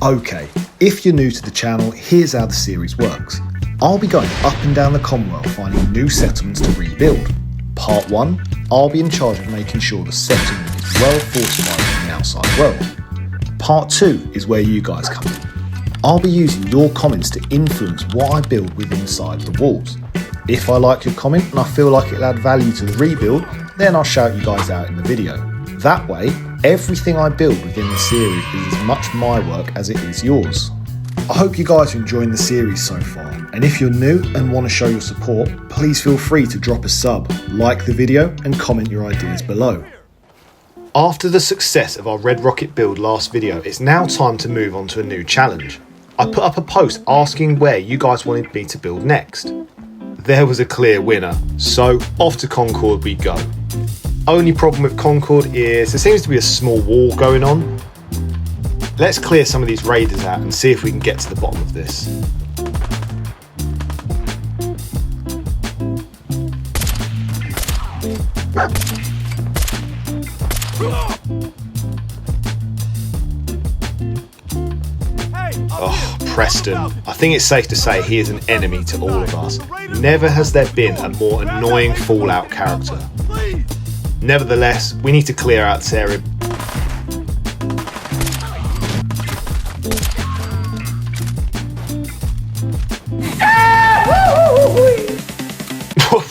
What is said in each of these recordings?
Okay, if you're new to the channel, here's how the series works. I'll be going up and down the Commonwealth finding new settlements to rebuild. Part 1, I'll be in charge of making sure the settlement is well fortified from the outside world. Part 2 is where you guys come in. I'll be using your comments to influence what I build within inside the walls. If I like your comment and I feel like it'll add value to the rebuild, then I'll shout you guys out in the video. That way, everything I build within the series is as much my work as it is yours. I hope you guys are enjoying the series so far, and if you're new and want to show your support, please feel free to drop a sub, like the video and comment your ideas below. After the success of our Red Rocket build last video, it's now time to move on to a new challenge. I put up a post asking where you guys wanted me to build next. There was a clear winner, so off to Concord we go. Only problem with Concord is there seems to be a small wall going on. Let's clear some of these raiders out and see if we can get to the bottom of this. Oh, Preston. I think it's safe to say he is an enemy to all of us. Never has there been a more annoying Fallout character. Nevertheless, we need to clear out this area.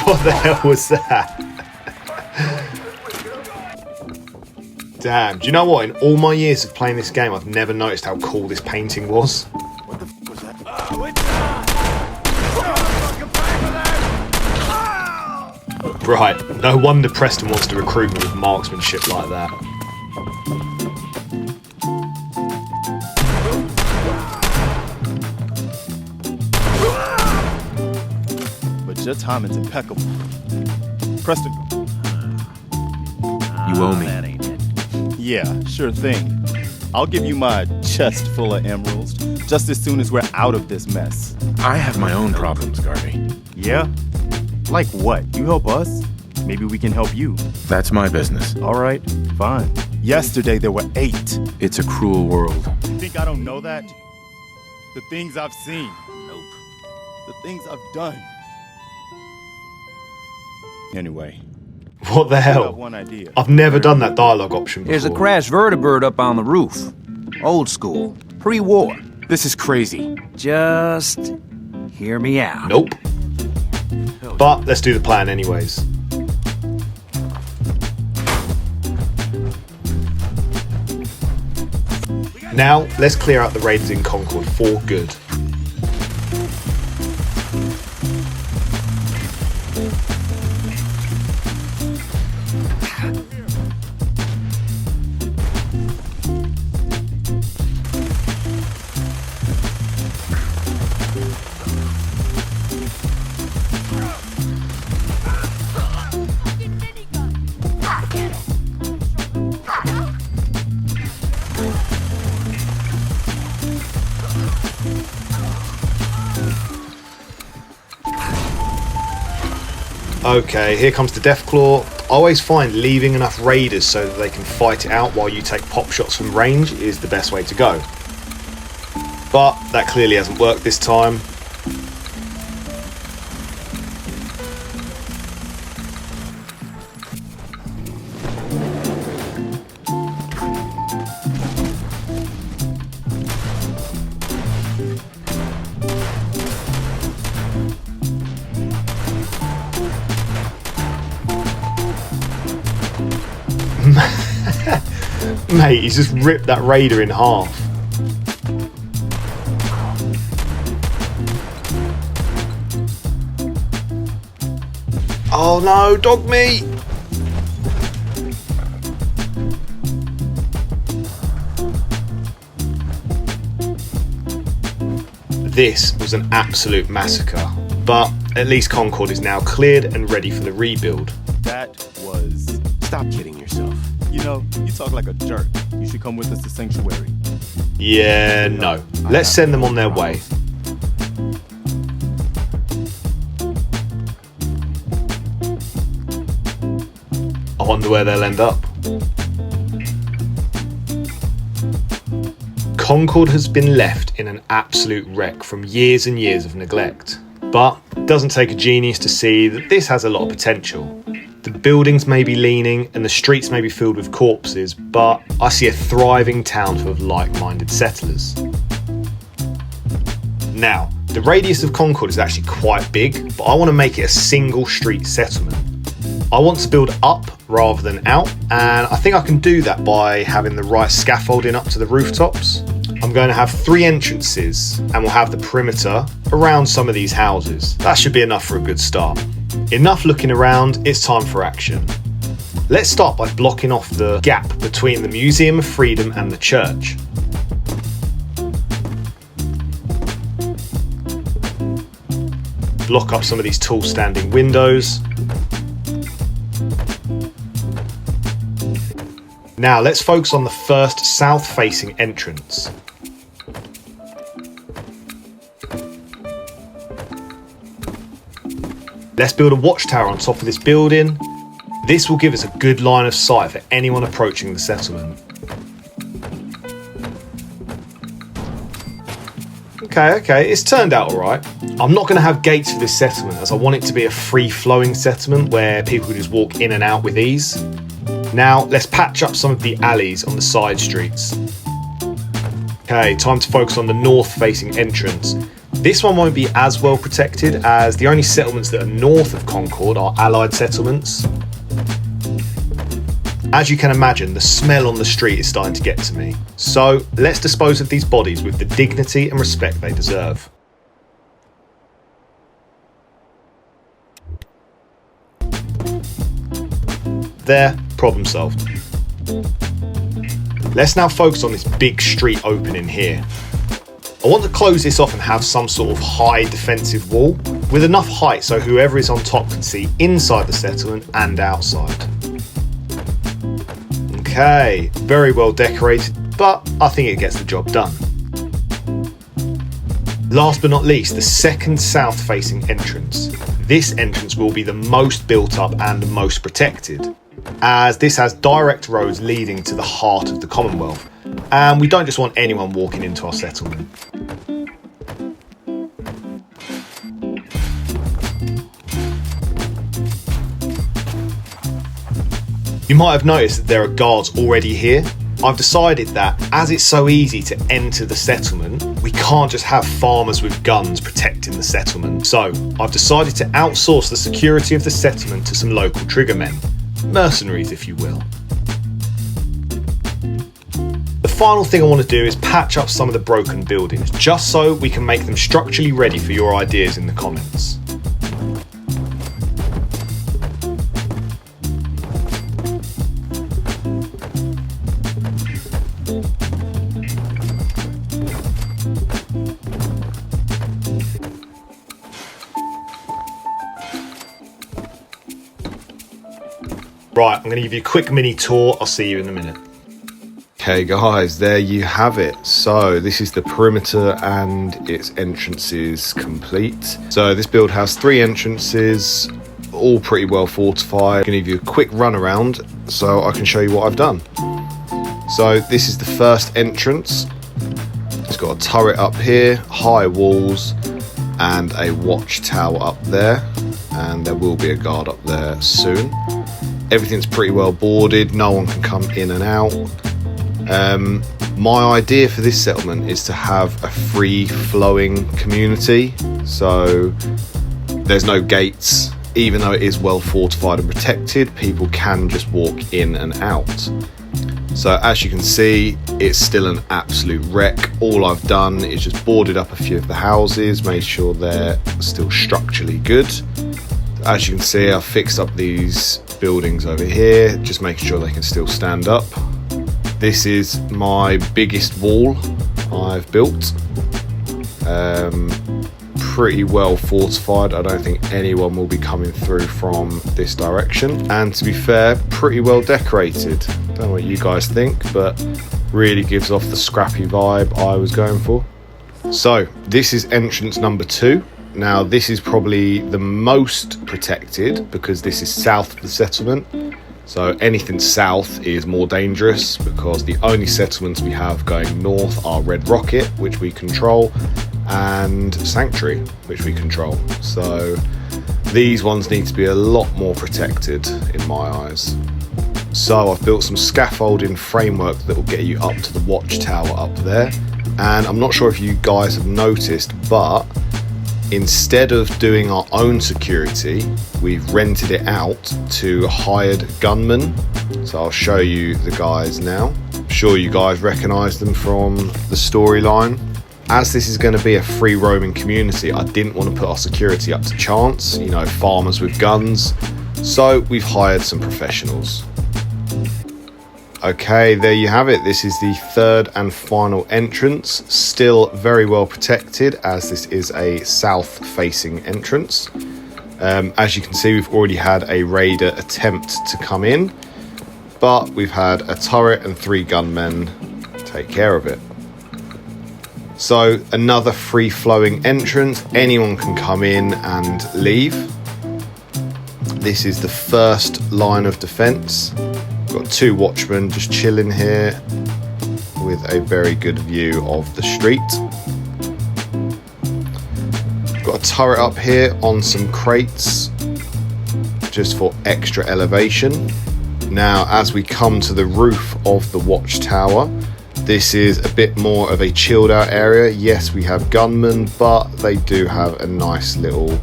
What the hell was that? Damn, do you know what? In all my years of playing this game, I've never noticed how cool this painting was. What the f was that? Right, no wonder Preston wants to recruit me with marksmanship like that. But your timing's impeccable. Preston. You owe me. That ain't it. Yeah, sure thing. I'll give you my chest full of emeralds just as soon as we're out of this mess. I have my own problems, Garvey. Yeah? Like what? You help us? Maybe we can help you. That's my business. All right, fine. Yesterday there were 8. It's a cruel world. You think I don't know that? The things I've seen. Nope. The things I've done. Anyway. What the I got hell? one idea. I've never done that dialogue option before. There's a crashed vertibird up on the roof. Old school. Pre-war. This is crazy. Just hear me out. Nope. But let's do the plan anyways. Now, let's clear out the raiders in Concord for good. Okay, here comes the Deathclaw. I always find leaving enough raiders so that they can fight it out while you take pop shots from range is the best way to go. But that clearly hasn't worked this time. Mate, he's just ripped that raider in half. Oh no, dog meat! This was an absolute massacre, but at least Concord is now cleared and ready for the rebuild. That was... Stop kidding yourself. You know, you talk like a jerk. You should come with us to Sanctuary. Yeah, no. Let's send them on their way. I wonder where they'll end up. Concord has been left in an absolute wreck from years and years of neglect. But it doesn't take a genius to see that this has a lot of potential. The buildings may be leaning and the streets may be filled with corpses, but I see a thriving town full of like-minded settlers. Now, the radius of Concord is actually quite big, but I want to make it a single street settlement. I want to build up rather than out, and I think I can do that by having the right scaffolding up to the rooftops. I'm going to have 3 entrances and we'll have the perimeter around some of these houses. That should be enough for a good start. Enough looking around, it's time for action. Let's start by blocking off the gap between the Museum of Freedom and the church. Block up some of these tall standing windows. Now let's focus on the first south-facing entrance. Let's build a watchtower on top of this building. This will give us a good line of sight for anyone approaching the settlement. Okay, it's turned out alright. I'm not going to have gates for this settlement as I want it to be a free-flowing settlement where people can just walk in and out with ease. Now, let's patch up some of the alleys on the side streets. Okay, time to focus on the north-facing entrance. This one won't be as well protected as the only settlements that are north of Concord are allied settlements. As you can imagine, the smell on the street is starting to get to me. So let's dispose of these bodies with the dignity and respect they deserve. There, problem solved. Let's now focus on this big street opening here. I want to close this off and have some sort of high defensive wall with enough height so whoever is on top can see inside the settlement and outside. Okay, very well decorated, but I think it gets the job done. Last but not least, the second south-facing entrance. This entrance will be the most built up and the most protected, as this has direct roads leading to the heart of the Commonwealth, and we don't just want anyone walking into our settlement. You might have noticed that there are guards already here. I've decided that as it's so easy to enter the settlement, we can't just have farmers with guns protecting the settlement. So I've decided to outsource the security of the settlement to some local triggermen. Mercenaries, if you will. The final thing I want to do is patch up some of the broken buildings, just so we can make them structurally ready for your ideas in the comments. Right, I'm going to give you a quick mini tour. I'll see you in a minute. Okay guys, there you have it. So this is the perimeter and its entrances complete. So this build has 3 entrances, all pretty well fortified. I'm going to give you a quick run around so I can show you what I've done. So this is the first entrance. It's got a turret up here, high walls and a watchtower up there, and there will be a guard up there soon. Everything's pretty well boarded, no one can come in and out. My idea for this settlement is to have a free-flowing community, so there's no gates. Even though it is well fortified and protected, people can just walk in and out. So as you can see, it's still an absolute wreck. All I've done is just boarded up a few of the houses, made sure they're still structurally good. As you can see, I've fixed up these buildings over here, just making sure they can still stand up. This is my biggest wall I've built. Pretty well fortified. I don't think anyone will be coming through from this direction. And to be fair, pretty well decorated. Don't know what you guys think, but really gives off the scrappy vibe I was going for. So this is entrance number 2. Now this is probably the most protected because this is south of the settlement. So anything south is more dangerous because the only settlements we have going north are Red Rocket, which we control, and Sanctuary, which we control. So these ones need to be a lot more protected in my eyes. So I've built some scaffolding framework that will get you up to the watchtower up there. And I'm not sure if you guys have noticed, but instead of doing our own security, we've rented it out to hired gunmen. So I'll show you the guys now. I'm sure you guys recognize them from the storyline. As this is going to be a free roaming community, I didn't want to put our security up to chance, you know, farmers with guns. So we've hired some professionals. Okay, there you have it. This is the third and final entrance. Still very well protected as this is a south-facing entrance. As you can see, we've already had a raider attempt to come in, but we've had a turret and 3 gunmen take care of it. So another free-flowing entrance. Anyone can come in and leave. This is the first line of defense. Got 2 watchmen just chilling here with a very good view of the street. Got a turret up here on some crates just for extra elevation. Now as we come to the roof of the watchtower, this is a bit more of a chilled out area. Yes, we have gunmen, but they do have a nice little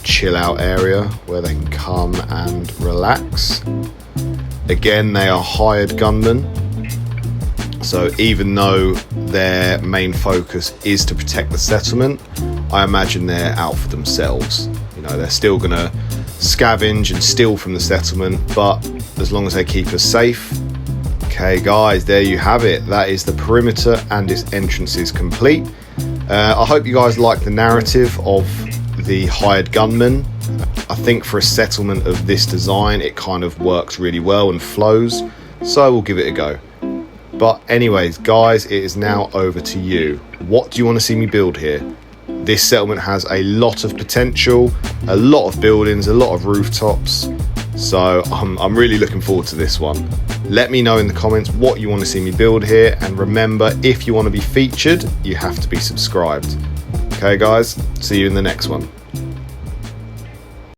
chill out area where they can come and relax. Again, they are hired gunmen, so even though their main focus is to protect the settlement, I imagine they're out for themselves. You know, they're still gonna scavenge and steal from the settlement, but as long as they keep us safe. Okay guys, there you have it. That is the perimeter and its entrances complete. I hope you guys like the narrative of the hired gunmen. I think for a settlement of this design, it kind of works really well and flows, so we'll give it a go. But anyways, guys, it is now over to you. What do you want to see me build here? This settlement has a lot of potential, a lot of buildings, a lot of rooftops, so I'm really looking forward to this one. Let me know in the comments what you want to see me build here, and remember, if you want to be featured, you have to be subscribed. Okay guys, see you in the next one.